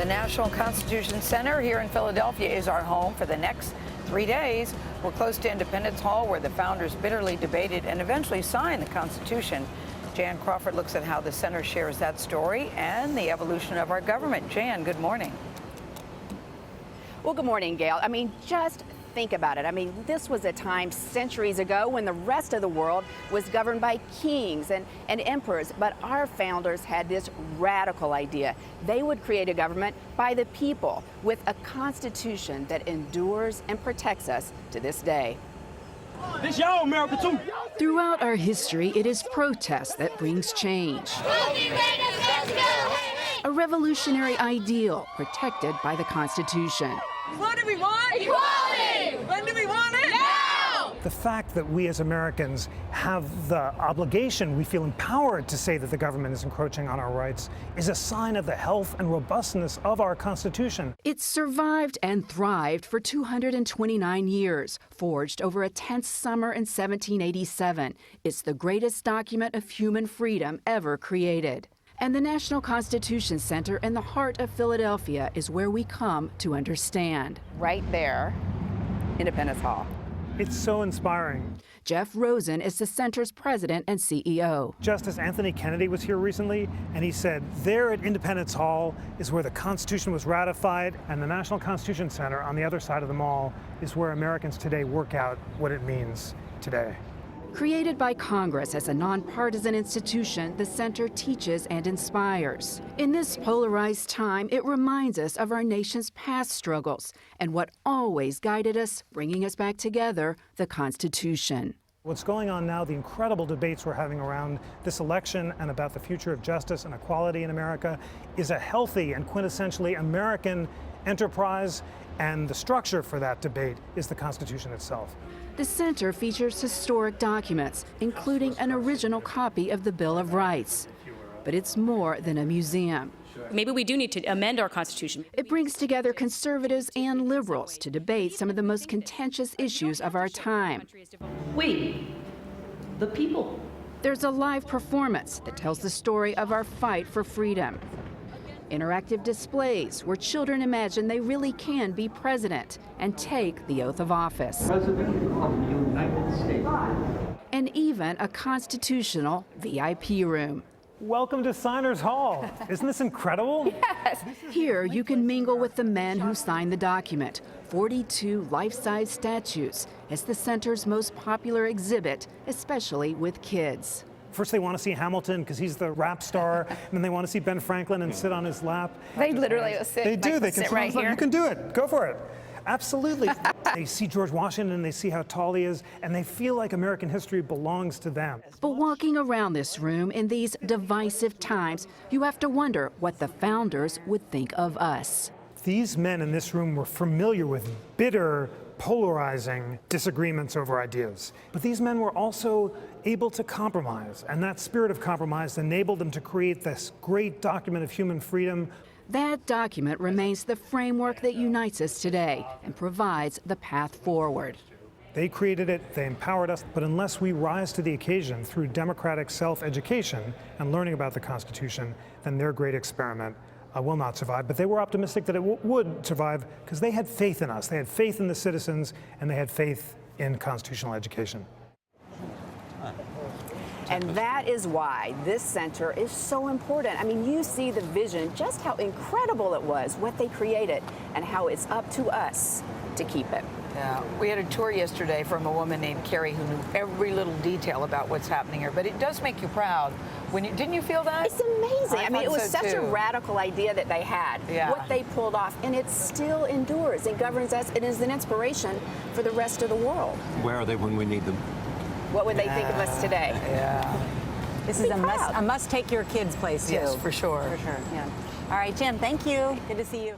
The National Constitution Center here in Philadelphia is our home for the next 3 days. We're close to Independence Hall, where the founders bitterly debated and eventually signed the Constitution. Jan Crawford looks at how the center shares that story and the evolution of our government. Jan, good morning. Well, good morning, Gail. I mean, just think about it. I mean, this was a time centuries ago when the rest of the world was governed by kings and emperors, but our founders had this radical idea. They would create a government by the people with a constitution that endures and protects us to this day. This y'all America too. Throughout our history, it is protest that brings change. A revolutionary ideal protected by the Constitution. What do we want? Equality! When do we want it? Now! The fact that we as Americans have the obligation, we feel empowered to say that the government is encroaching on our rights, is a sign of the health and robustness of our Constitution. It survived and thrived for 229 years, forged over a tense summer in 1787. It's the greatest document of human freedom ever created. And the National Constitution Center in the heart of Philadelphia is where we come to understand. Right there, Independence Hall. It's so inspiring. Jeff Rosen is the center's president and CEO. Justice Anthony Kennedy was here recently, and he said, there at Independence Hall is where the Constitution was ratified, and the National Constitution Center on the other side of the mall is where Americans today work out what it means today. Created by Congress as a nonpartisan institution, the center teaches and inspires. In this polarized time, it reminds us of our nation's past struggles and what always guided us, bringing us back together, the Constitution. What's going on now, the incredible debates we're having around this election and about the future of justice and equality in America, is a healthy and quintessentially American enterprise, and the structure for that debate is the Constitution itself. The center features historic documents, including an original copy of the Bill of Rights. But it's more than a museum. Maybe we do need to amend our Constitution. It brings together conservatives and liberals to debate some of the most contentious issues of our time. We, the people. There's a live performance that tells the story of our fight for freedom. Interactive displays where children imagine they really can be president and take the oath of office. President of the United States. And even a constitutional VIP room. Welcome to Signers Hall. Isn't this incredible? Yes. Here you can mingle with the men who signed the document. 42 life-size statues. It's the center's most popular exhibit, especially with kids. First they want to see Hamilton because he's the rap star, and then they want to see Ben Franklin and sit on his lap. They literally will sit. They do. They can sit right here. You can do it. Go for it. Absolutely. They see George Washington and they see how tall he is, and they feel like American history belongs to them. But walking around this room in these divisive times, you have to wonder what the founders would think of us. These men in this room were familiar with bitter, polarizing disagreements over ideas. But these men were also able to compromise, and that spirit of compromise enabled them to create this great document of human freedom. That document remains the framework that unites us today and provides the path forward. They created it, they empowered us, but unless we rise to the occasion through democratic self-education and learning about the Constitution, then their great experiment will not survive. But they were optimistic that it would survive because they had faith in us. They had faith in the citizens, and they had faith in constitutional education. And that is why this center is so important. I mean, you see the vision, just how incredible it was, what they created, and how it's up to us to keep it. Yeah, we had a tour yesterday from a woman named Carrie who knew every little detail about what's happening here. But it does make you proud. Didn't you feel that? It's amazing. I mean, it was so such too. a radical idea that they had, what they pulled off, and it still endures and governs us. It is an inspiration for the rest of the world. Where are they when we need them? What would they think of us today? Yeah. This is a must take your kids place too. Yes, for sure. For sure, yeah. All right, Jen, thank you. Good to see you.